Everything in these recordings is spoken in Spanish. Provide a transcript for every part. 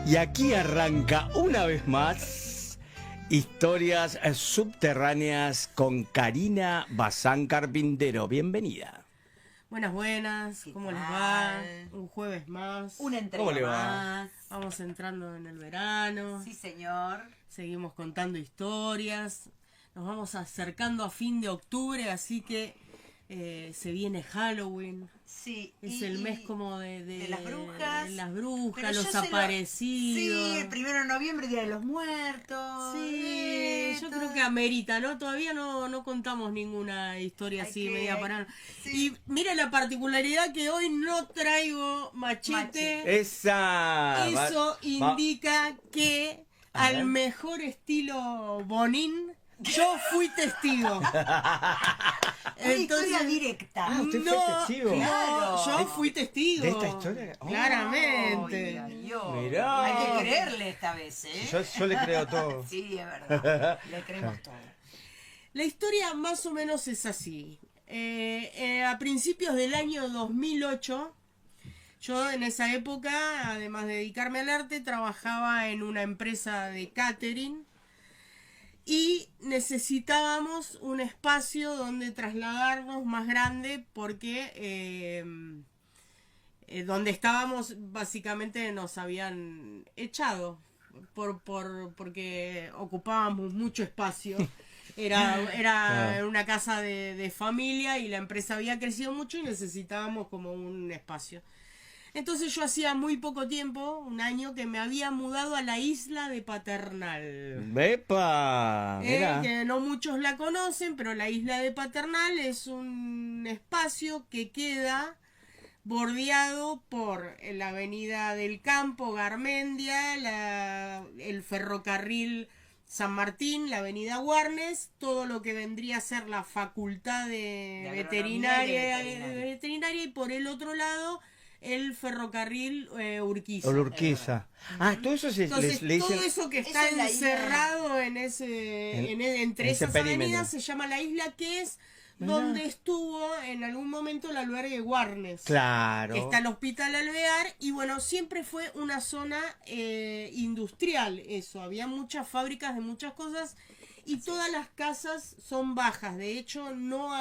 Y aquí arranca una vez más Historias Subterráneas con Karina Bazán Carpintero. Bienvenida. Buenas, buenas, ¿cómo les va? Un jueves más. Una entrega ¿Cómo le va? más. Vamos entrando en el verano. Sí, señor. Seguimos contando historias. Nos vamos acercando a fin de octubre, así que se viene Halloween. Sí. Es el mes como de las brujas. de las brujas, Pero los yo aparecidos. Sí, el 1 de noviembre, Día de los Muertos. Sí, yo creo que amerita, ¿no? Todavía no contamos ninguna historia así media parada. Sí. Y mira la particularidad que hoy no traigo machete. Esa. Eso indica que A al ver. mejor estilo Bonín, yo fui testigo. Una historia directa. Ah, usted fue testigo. Claro. Yo fui testigo. ¿De esta historia? Oh. Claramente. Ay, Dios. Mirá. Hay que creerle esta vez, ¿eh? Yo le creo todo. Sí, es verdad. Le creemos todo. La historia más o menos es así. A principios del año 2008, yo en esa época, además de dedicarme al arte, trabajaba en una empresa de catering y necesitábamos un espacio donde trasladarnos más grande porque donde estábamos básicamente nos habían echado porque ocupábamos mucho espacio. Era una casa de familia y la empresa había crecido mucho y necesitábamos como un espacio. Entonces yo hacía muy poco tiempo, un año, que me había mudado a la isla de Paternal. ¡Epa! Mira. Que no muchos la conocen, pero la isla de Paternal es un espacio que queda bordeado por la avenida del Campo, Garmendia, el ferrocarril San Martín, la avenida Warnes, todo lo que vendría a ser la facultad de veterinaria y por el otro lado el ferrocarril Urquiza. Urquiza. Ah, todo eso Entonces, le todo dicen. eso que Eso está es la encerrado en ese entre ese esas perímetro. avenidas se llama la isla, que es Mirá. donde estuvo en algún momento el albergue Warnes. Claro. Que está el Hospital Alvear, y bueno, siempre fue una zona industrial eso, había muchas fábricas de muchas cosas y todas las casas son bajas, de hecho no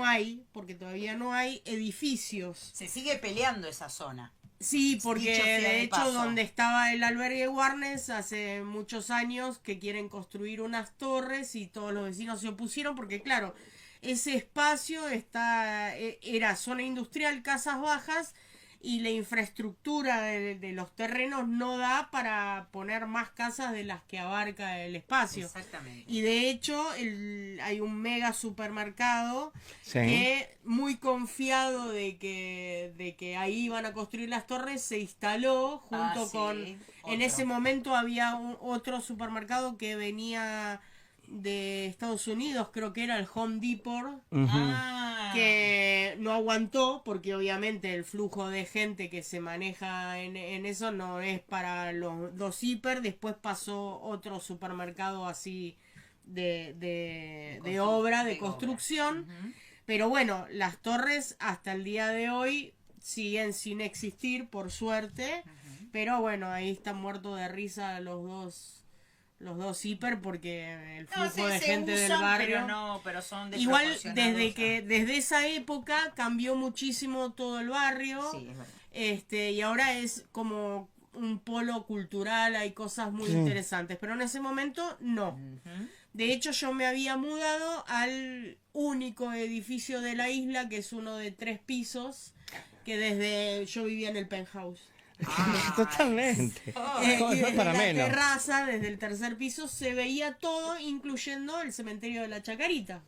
hay, porque todavía no hay edificios. Se sigue peleando esa zona. Sí, porque Dicho sea de de hecho paso. donde estaba el albergue Warnes hace muchos años que quieren construir unas torres y todos los vecinos se opusieron porque claro, ese espacio era zona industrial, casas bajas y la infraestructura de los terrenos no da para poner más casas de las que abarca el espacio. Exactamente. Y de hecho hay un mega supermercado Sí. que muy confiado de que ahí iban a construir las torres se instaló junto Sí, con... En otro. ese momento había otro supermercado que venía de Estados Unidos, creo que era el Home Depot, que no aguantó porque obviamente el flujo de gente que se maneja en eso no es para los dos hiper. Después pasó otro supermercado así de obra, de construcción. Ujú. Pero bueno, las torres hasta el día de hoy siguen sin existir, por suerte. Pero bueno, ahí están muertos de risa los dos hiper porque el flujo de gente del barrio. Pero son Igual desproporcionados desde esa época cambió muchísimo todo el barrio. Sí, es verdad. Y ahora es como un polo cultural, hay cosas muy interesantes, pero en ese momento no. Ujú. De hecho, yo me había mudado al único edificio de la isla, que es uno de 3 pisos, que yo vivía en el penthouse. Totalmente. Y No es desde para la menos. terraza, desde el tercer piso, se veía todo, incluyendo el cementerio de la Chacarita.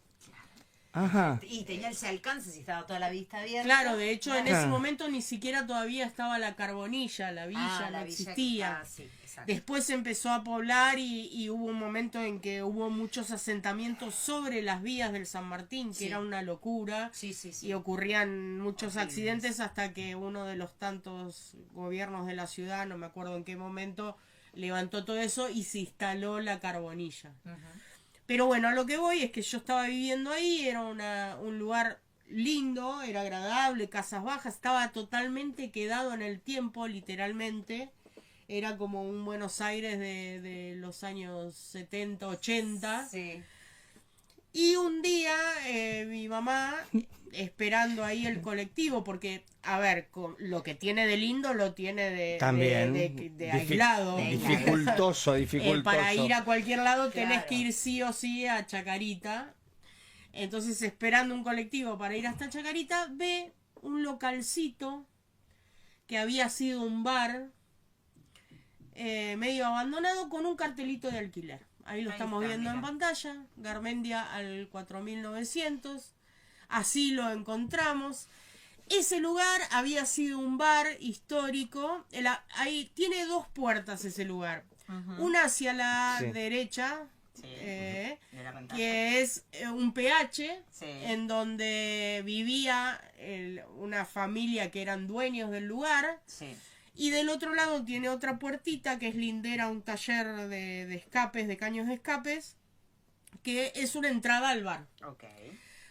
Ajá. Y tenía ese alcance si estaba toda la vista abierta. Claro, de hecho, en ese Claro. momento ni siquiera todavía estaba la Carbonilla, la villa, no la villa existía. sí, exacto. Después se empezó a poblar y hubo un momento en que hubo muchos asentamientos sobre las vías del San Martín, que Sí. era una locura. Sí, sí, sí. Y ocurrían muchos Horribles. accidentes hasta que uno de los tantos gobiernos de la ciudad, no me acuerdo en qué momento, levantó todo eso y se instaló la Carbonilla. Ujú. Pero bueno, a lo que voy es que yo estaba viviendo ahí, era un lugar lindo, era agradable, casas bajas, estaba totalmente quedado en el tiempo, literalmente. era como un Buenos Aires de los años 70, 80. Sí. Y un día mi mamá, esperando ahí el colectivo, porque, a ver, lo que tiene de lindo lo tiene de También. de aislado. Dificultoso. Para ir a cualquier lado tenés Claro. que ir sí o sí a Chacarita. Entonces, esperando un colectivo para ir hasta Chacarita, ve un localcito que había sido un bar medio abandonado con un cartelito de alquiler. Ahí lo Ahí estamos está, viendo en mira. pantalla. Garmendia al 4900. Así lo encontramos. Ese lugar había sido un bar histórico. Ahí tiene dos puertas ese lugar. Una hacia la Sí. derecha, Sí. De la pantalla. que es un PH, Sí. en donde vivía una familia que eran dueños del lugar. Sí. Y del otro lado tiene otra puertita que es lindera a un taller de escapes, de caños de escapes, que es una entrada al bar. Ok.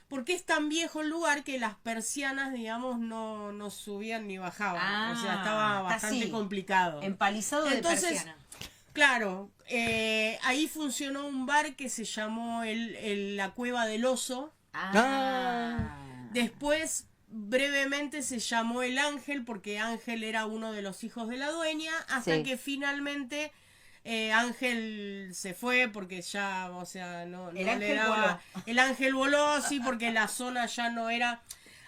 Porque es tan viejo el lugar que las persianas, digamos, no subían ni bajaban. O sea, estaba está bastante así, complicado. Empalizado de Entonces, persiana. Claro, ahí funcionó un bar que se llamó la Cueva del Oso. Después, brevemente, se llamó El Ángel, porque Ángel era uno de los hijos de la dueña, hasta Sí. que finalmente Ángel se fue, porque ya, o sea, no El le ángel daba... El Ángel voló, sí, porque la zona ya no era...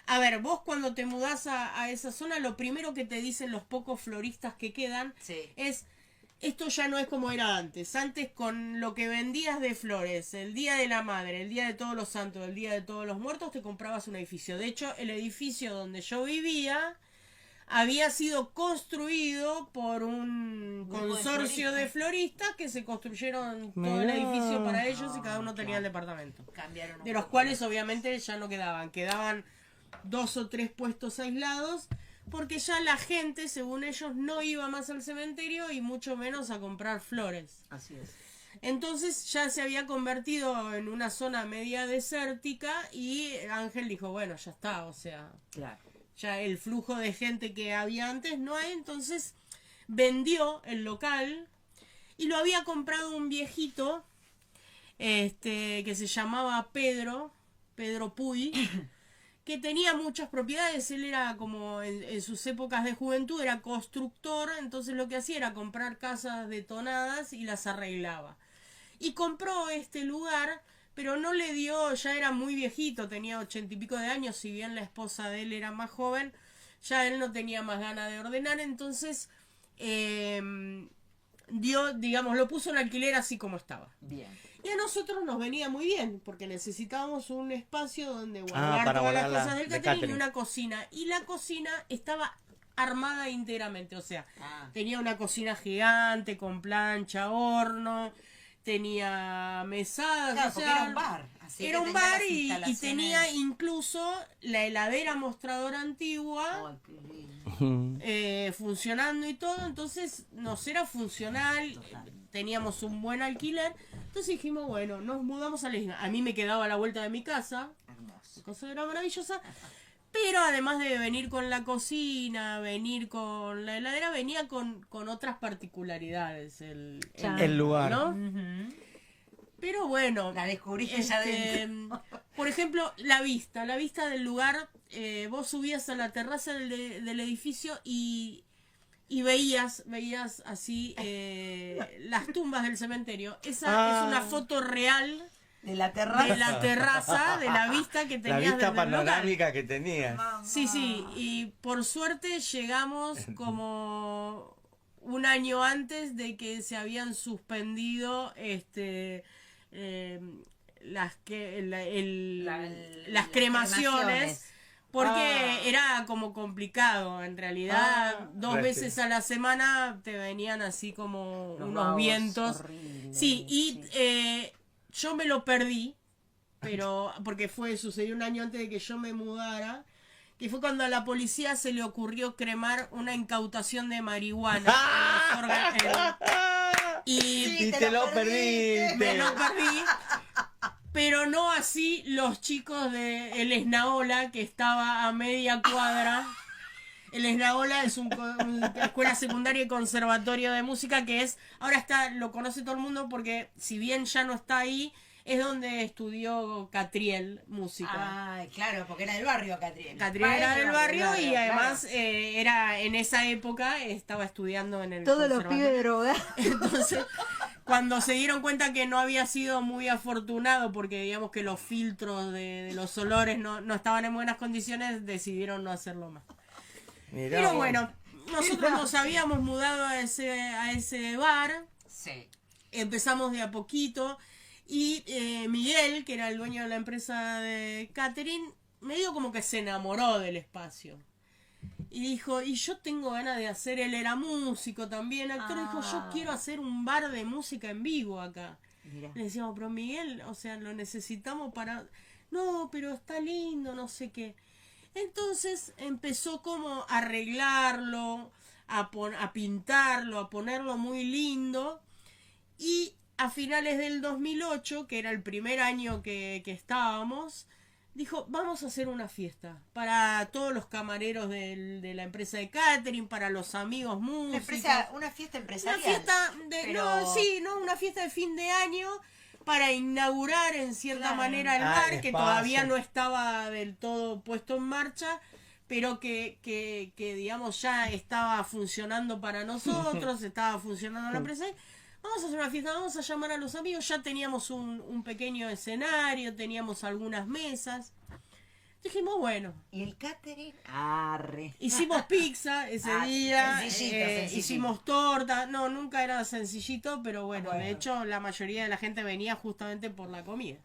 A ver, vos cuando te mudás a esa zona, lo primero que te dicen los pocos floristas que quedan Sí. es... Esto ya no es como era antes. Antes, con lo que vendías de flores, el Día de la Madre, el Día de Todos los Santos, el Día de Todos los Muertos, te comprabas un edificio. De hecho, el edificio donde yo vivía había sido construido por un Grupo de consorcio de floristas que se construyeron todo el Mirá. edificio para ellos y cada uno tenía el Claro. departamento. Cambiaron un De los poco. cuales obviamente ya no quedaban. Quedaban 2 o 3 puestos aislados, porque ya la gente, según ellos, no iba más al cementerio y mucho menos a comprar flores. Así es. Entonces ya se había convertido en una zona media desértica y Ángel dijo, bueno, ya está, o sea, Claro. ya el flujo de gente que había antes no hay, entonces vendió el local y lo había comprado un viejito que se llamaba Pedro Puy, que tenía muchas propiedades. Él era como en sus épocas de juventud era constructor, entonces lo que hacía era comprar casas detonadas y las arreglaba. Y compró este lugar, pero no le dio, ya era muy viejito, tenía 80 y pico de años, si bien la esposa de él era más joven, ya él no tenía más ganas de ordenar, entonces lo puso en alquiler así como estaba. Bien. Y a nosotros nos venía muy bien, porque necesitábamos un espacio donde guardar para todas las guardar cosas del de catering y catering. una cocina. Y la cocina estaba armada íntegramente, o sea, tenía una cocina gigante con plancha, horno, tenía mesadas, Claro, o porque sea, era un bar. Así era que un tenía bar las y instalaciones. tenía incluso la heladera mostrador antigua Ay, qué lindo. funcionando y todo, entonces nos era funcional, teníamos un buen alquiler, entonces dijimos, bueno, nos mudamos a la isla. A mí me quedaba a la vuelta de mi casa, Hermoso. la cosa era maravillosa, pero además de venir con la cocina, venir con la heladera, venía con otras particularidades El lugar. ¿no? Ujú. Pero bueno, La descubriste ya dentro. por ejemplo, la vista del lugar, vos subías a la terraza del edificio y veías así las tumbas del cementerio. Esa es una foto real De la terraza. de la terraza, de la vista que La tenías vista desde el local. panorámica que tenías. Sí, y por suerte llegamos como un año antes de que se habían suspendido las las cremaciones, porque Ah. era como complicado en realidad. 2 Reci- veces a la semana te venían así como Los unos vagos vientos. horribles, Sí, y sí. yo me lo perdí, pero porque sucedió un año antes de que yo me mudara, que fue cuando a la policía se le ocurrió cremar una incautación de marihuana. Y Y te lo perdiste. me lo perdí, pero no así los chicos de el Esnaola, que estaba a media cuadra. El Esnaola es una escuela secundaria y conservatorio de música que ahora lo conoce todo el mundo porque si bien ya no está ahí, es donde estudió Catriel música. Ay, claro, porque era del barrio Catriel. Catriel era del barrio y además era en esa época estaba estudiando en el Todos los conservatorio. pibes drogados. Entonces, cuando se dieron cuenta que no había sido muy afortunado porque digamos que los filtros de los olores no estaban en buenas condiciones, decidieron no hacerlo más. Mirá Pero vos. bueno, nosotros nos habíamos mudado a ese bar, Sí. empezamos de a poquito y Miguel, que era el dueño de la empresa de catering, medio como que se enamoró del espacio. Y dijo, y yo tengo ganas de hacer, él era músico también, actor, dijo, yo quiero hacer un bar de música en vivo acá. Mirá. Le decíamos, pero Miguel, o sea, lo necesitamos para... No, pero está lindo, no sé qué. Entonces empezó como a arreglarlo, a pintarlo, a ponerlo muy lindo. Y a finales del 2008, que era el primer año que estábamos, dijo, vamos a hacer una fiesta para todos los camareros de la empresa de catering, para los amigos músicos. Una fiesta Una empresarial. fiesta Pero- una fiesta de fin de año para inaugurar en cierta Claro. manera el Ah, bar, el que espacio. todavía no estaba del todo puesto en marcha, pero que digamos ya estaba funcionando para nosotros, estaba funcionando la empresa. Vamos a hacer una fiesta, vamos a llamar a los amigos, ya teníamos un pequeño escenario, teníamos algunas mesas. Dijimos, bueno, ¿Y el catering? Arre. hicimos pizza ese Ah, día, sencillito. hicimos torta, no, nunca era sencillito, pero bueno, Bueno. de hecho la mayoría de la gente venía justamente por la comida.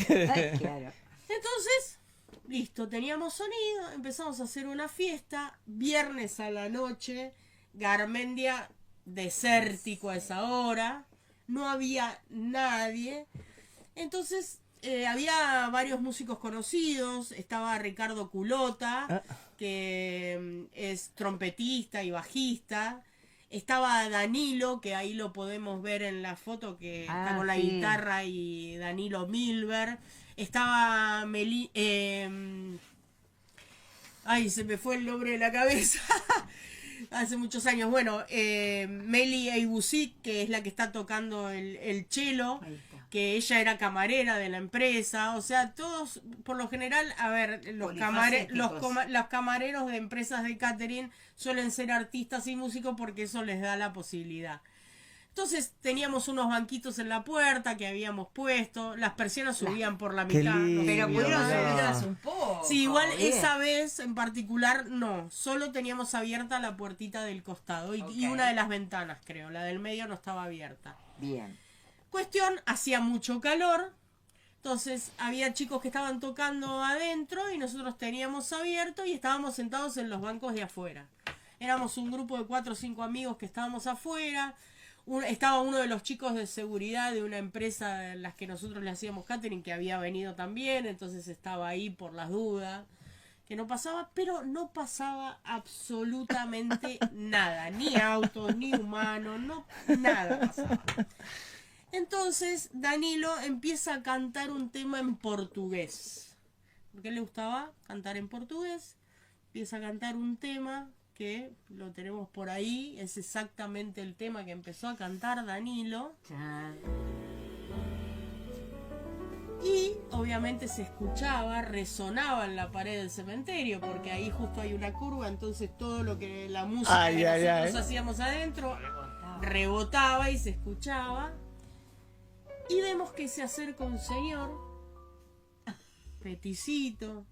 Claro. Entonces, listo, teníamos sonido, empezamos a hacer una fiesta, viernes a la noche, Garmendia desértico a esa hora, no había nadie, entonces había varios músicos conocidos, estaba Ricardo Culota, que es trompetista y bajista, estaba Danilo, que ahí lo podemos ver en la foto, que está Ah, con la sí. guitarra, y Danilo Milber, estaba ay, se me fue el nombre de la cabeza. Hace muchos años. Bueno, Meli Eibusit, que es la que está tocando el cello, Ahí está. que ella era camarera de la empresa. O sea, todos, por lo general, a ver, Polifacéticos. los camareros de empresas de catering suelen ser artistas y músicos porque eso les da la posibilidad. Entonces teníamos unos banquitos en la puerta que habíamos puesto, las persianas subían por la Qué mitad. lindo. Pero pudieron No. subirlas un poco. Sí, igual bien. esa vez en particular no, solo teníamos abierta la puertita del costado y Ok. una de las ventanas, creo, la del medio no estaba abierta. Bien. Cuestión, hacía mucho calor, entonces había chicos que estaban tocando adentro y nosotros teníamos abierto y estábamos sentados en los bancos de afuera. Éramos un grupo de 4 o 5 amigos que estábamos afuera. Estaba uno de los chicos de seguridad de una empresa en las que nosotros le hacíamos catering que había venido también, entonces estaba ahí por las dudas, que no pasaba, pero no pasaba absolutamente nada, ni autos, ni humanos, no, nada pasaba. Entonces Danilo empieza a cantar un tema en portugués, porque le gustaba cantar en portugués, empieza a cantar un tema que lo tenemos por ahí, es exactamente el tema que empezó a cantar Danilo, Chan. y obviamente se escuchaba, resonaba en la pared del cementerio, porque ahí justo hay una curva, entonces todo lo que la música Ay, que ay, nosotros ay. hacíamos adentro rebotaba y se escuchaba, y vemos que se acerca un señor, peticito,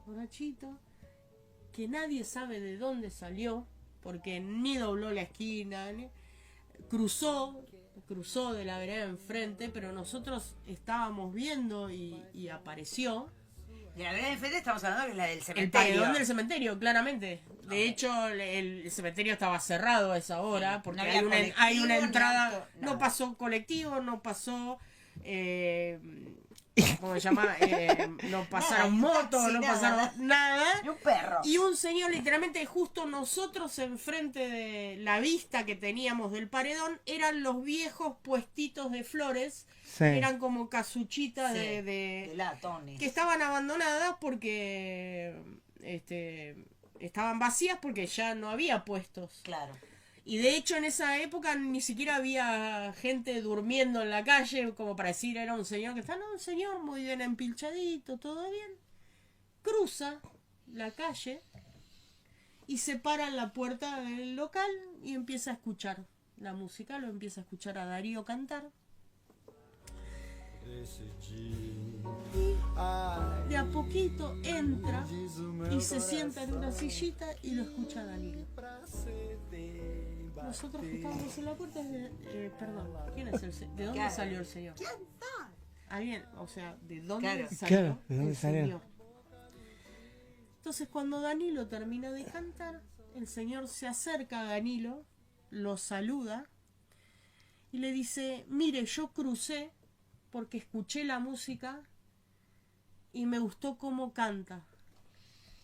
borrachito, que nadie sabe de dónde salió, porque ni dobló la esquina, cruzó de la vereda enfrente, pero nosotros estábamos viendo y apareció. De la vereda de enfrente estamos hablando que es la del El cementerio. paredón del cementerio, claramente. De hecho, el cementerio estaba cerrado a esa hora, Sí, porque no había hay una colectivo, ni entrada, auto, no nada. pasó colectivo, no pasó... ¿cómo se llama? No pasaron Nada, motos, taxi, no nada. pasaron nada. Y un perro. Y un señor, literalmente, justo nosotros enfrente de la vista que teníamos del paredón, eran los viejos puestitos de flores, Sí. eran como casuchitas Sí, de de latones. que estaban abandonadas porque estaban vacías porque ya no había puestos. Claro. Y de hecho en esa época ni siquiera había gente durmiendo en la calle, como para decir era un señor que está, no, un señor muy bien empilchadito, todo bien. Cruza la calle y se para en la puerta del local y empieza a escuchar la música, lo empieza a escuchar a Darío cantar. Y de a poquito entra y se sienta en una sillita y lo escucha a Danilo. Nosotros que estábamos en la puerta, perdón, ¿quién es el señor? ¿De dónde salió el señor? Alguien, o sea, ¿de dónde salió Claro, ¿de dónde el salió? señor? Entonces cuando Danilo termina de cantar, el señor se acerca a Danilo, lo saluda y le dice, mire, yo crucé porque escuché la música y me gustó cómo canta.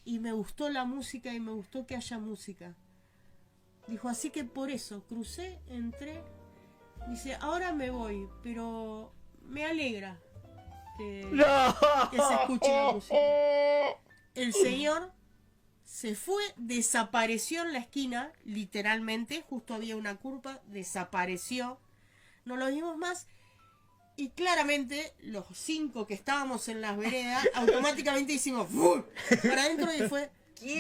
Y me gustó la música y me gustó que haya música. Dijo, así que por eso crucé, entré. Dice, ahora me voy, pero me alegra que se escuche la música. El señor se fue, desapareció en la esquina, literalmente, justo había una curva, desapareció. No lo vimos más. Y claramente, los 5 que estábamos en las veredas, automáticamente hicimos ¡fum! Para adentro y fue,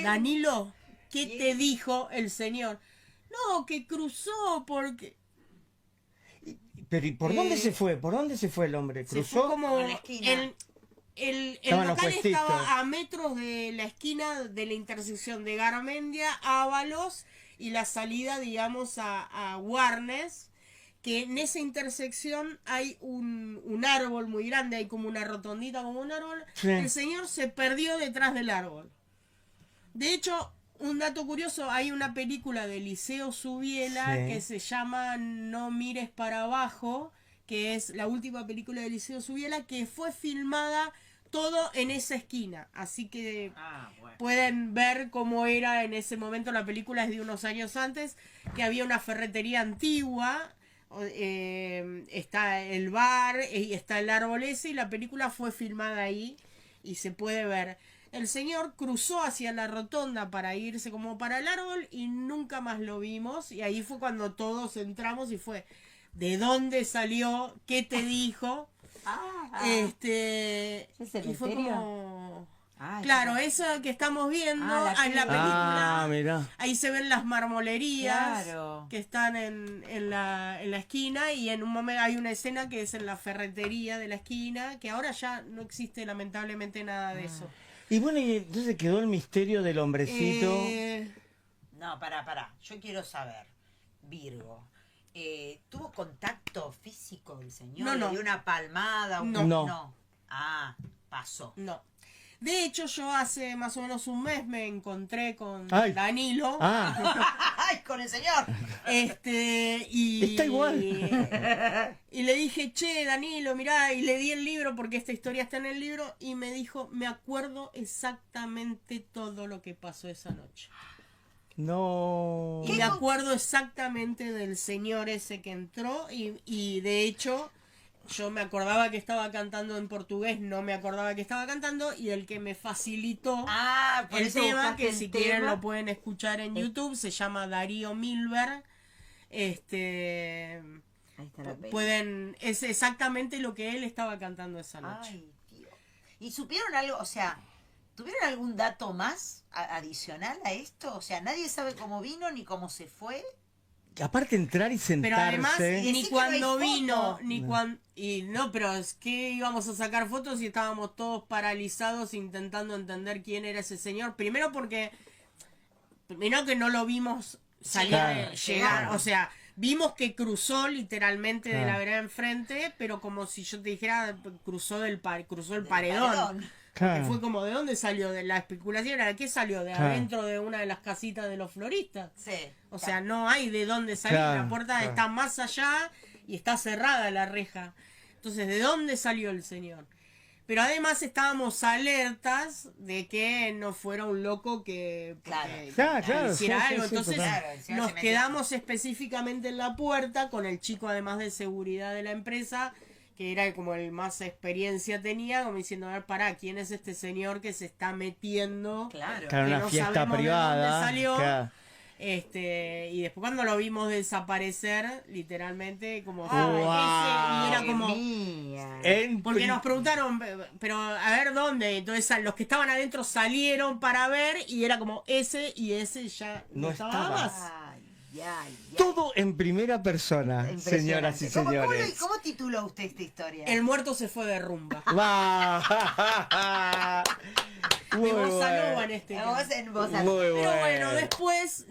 Danilo, ¿qué te dijo el señor? No, que cruzó porque... Pero ¿y por dónde se fue? ¿Por dónde se fue el hombre? Se ¿Cruzó? fue como a la esquina. el Estaban local opuestitos. estaba a metros de la esquina de la intersección de Garmendia, Ábalos y la salida, digamos, a Warnes, que en esa intersección hay un árbol muy grande, hay como una rotondita, como un árbol. Sí. El señor se perdió detrás del árbol. De hecho, un dato curioso, hay una película de Liceo Subiela Sí. que se llama No mires para abajo, que es la última película de Liceo Subiela, que fue filmada todo en esa esquina. Así que Bueno. pueden ver cómo era en ese momento. La película es de unos años antes, que había una ferretería antigua, está el bar y está el árbol ese, y la película fue filmada ahí y se puede ver. El señor cruzó hacia la rotonda para irse como para el árbol y nunca más lo vimos, y ahí fue cuando todos entramos y fue, ¿de dónde salió? ¿Qué te dijo? ¿Es Y fue cementerio? como... Ah, Claro, eso que estamos viendo Ah, la en la película. película, mirá. ahí se ven las marmolerías Claro. que están en la esquina, y en un momento hay una escena que es en la ferretería de la esquina, que ahora ya no existe lamentablemente nada de eso. Y bueno, y entonces quedó el misterio del hombrecito. No, pará. Yo quiero saber, Virgo. ¿Tuvo contacto físico el señor? No. ¿Le dio una palmada? No. Ah, pasó. No. De hecho, yo hace más o menos un mes me encontré con Ay. Danilo. ¡Ay, con el señor! Y Está igual. Y le dije, che, Danilo, mirá, y le di el libro porque esta historia está en el libro, y me dijo, me acuerdo exactamente todo lo que pasó esa noche. No. Y me acuerdo exactamente del señor ese que entró, y de hecho yo me acordaba que estaba cantando en portugués, no me acordaba que estaba cantando, y el que me facilitó Por el eso tema, buscaste que el si tema. quieren lo pueden escuchar en YouTube, se llama Darío Milberg. Ahí está la peli. Es exactamente lo que él estaba cantando esa noche. Ay, tío. ¿Y supieron algo? O sea, ¿tuvieron algún dato más adicional a esto? O sea, nadie sabe cómo vino ni cómo se fue. Aparte entrar y sentarse. Pero además, Y ni decir que cuando no hay vino, foto. ni cuando... Y no, pero es que íbamos a sacar fotos y estábamos todos paralizados intentando entender quién era ese señor. Primero porque que no lo vimos salir, Claro. llegar, o sea, vimos que cruzó literalmente de la Claro. vereda enfrente, pero como si yo te dijera, cruzó el Del paredón. Claro. Que fue como, ¿de dónde salió? De la especulación, ¿de qué salió? De Claro. adentro de una de las casitas de los floristas. Sí. O sea, no hay de dónde salir, Claro, la puerta claro. está más allá y está cerrada la reja. Entonces, ¿de dónde salió el señor? Pero además estábamos alertas de que no fuera un loco que Claro. Claro, hiciera sí, sí, algo. sí, Entonces total. Claro, el señor nos se metió. quedamos específicamente en la puerta con el chico además de seguridad de la empresa, que era como el más experiencia tenía, como diciendo, a ver, pará, ¿quién es este señor que se está metiendo? Claro. Claro, que una no fiesta sabemos de privada. dónde salió. Claro. Y después cuando lo vimos desaparecer, literalmente, como... Wow. y era como... Porque nos preguntaron, pero a ver dónde. Entonces los que estaban adentro salieron para ver y era como ese y ese ya No no estaba estaba. más. Ay, ay, ay. Todo en primera persona, señoras y ¿Cómo, señores. cómo tituló usted esta historia? El muerto se fue de rumba. Va. Muy De bossa bueno. nova en este caso. Vos en voz Muy alta. Pero bueno. bueno, después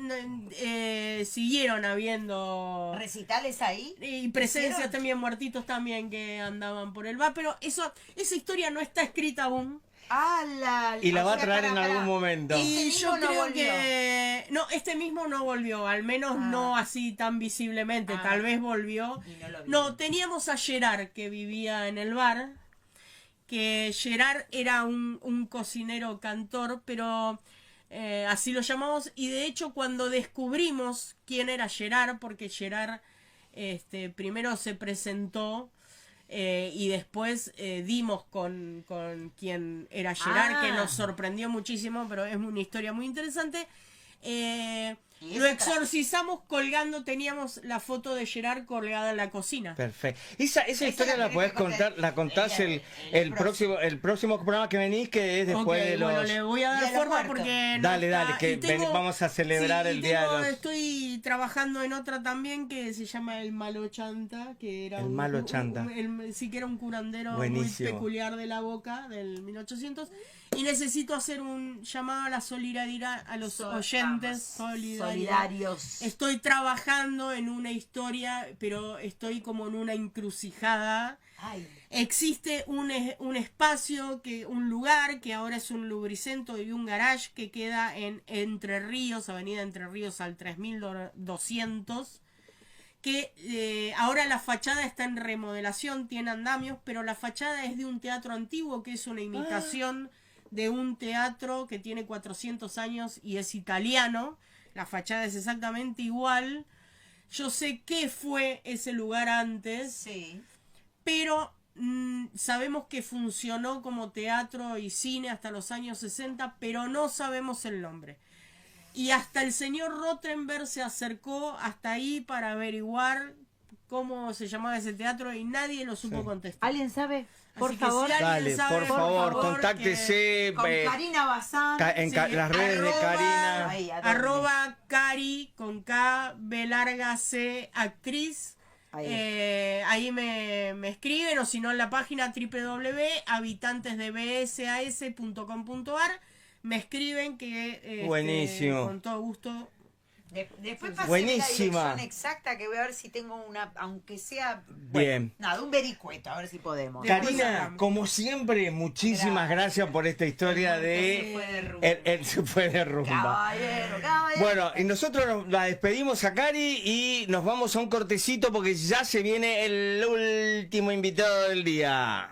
siguieron habiendo... ¿Recitales ahí? Y presencias ¿Hicieron? también, muertitos también que andaban por el bar. Pero esa historia no está escrita aún. Y la o va a sea, traer en pará. algún momento. Y Este yo mismo no creo volvió. que... No, este mismo no volvió, al menos no así tan visiblemente, tal vez volvió. Y no lo vi. No, teníamos a Gerard que vivía en el bar, que Gerard era un cocinero cantor, pero así lo llamamos, y de hecho cuando descubrimos quién era Gerard, porque Gerard primero se presentó, y después dimos con quien era Gerard, que nos sorprendió muchísimo, pero es una historia muy interesante. ¿Y Lo esa exorcizamos colgando, teníamos la foto de Gerard colgada en la cocina. Perfecto. Esa historia la la podés querés contar, contar la contás el el próximo programa que venís, que es después Ok, de los... bueno, le voy a dar Día de los forma Muertos. porque no Dale, está- dale, que y vamos a celebrar el Día de los... Estoy trabajando en otra también que se llama El Malo Chanta, que era El Malo Chanta. sí que era un curandero Buenísimo. muy peculiar de la Boca del 1800, y necesito hacer un llamado a la solidaridad a los oyentes solidarios. Estoy trabajando en una historia, pero estoy como en una encrucijada. Ay, Existe un espacio, un lugar que ahora es un lubricentro y un garage que queda en Entre Ríos, Avenida Entre Ríos al 3200, que ahora la fachada está en remodelación, tiene andamios, pero la fachada es de un teatro antiguo que es una imitación de un teatro que tiene 400 años y es italiano. La fachada es exactamente igual. Yo sé qué fue ese lugar antes, sí. pero sabemos que funcionó como teatro y cine hasta los años 60, pero no sabemos el nombre. Y hasta el señor Rottenberg se acercó hasta ahí para averiguar cómo se llamaba ese teatro y nadie lo supo contestar. ¿Alguien sabe? Por Así que favor. si alguien Dale, sabe, por favor, que- contáctese Con Karina Bazán. en sí, las redes de Karina. Ahí, ¿a dónde? @ Cari con K B larga C actriz. Ahí me escriben, o si no en la página www.habitantesdebsas.com.ar me escriben que Buenísimo. con todo gusto. Después pasé Buenísima. la dirección exacta, que voy a ver si tengo una, aunque sea... Bien. Nada, un vericueto, a ver si podemos. Karina, como siempre, muchísimas gracias por esta historia Se fue de de... rumba. Él se fue de rumba. Caballero. Bueno, y nosotros la despedimos a Cari y nos vamos a un cortecito porque ya se viene el último invitado del día.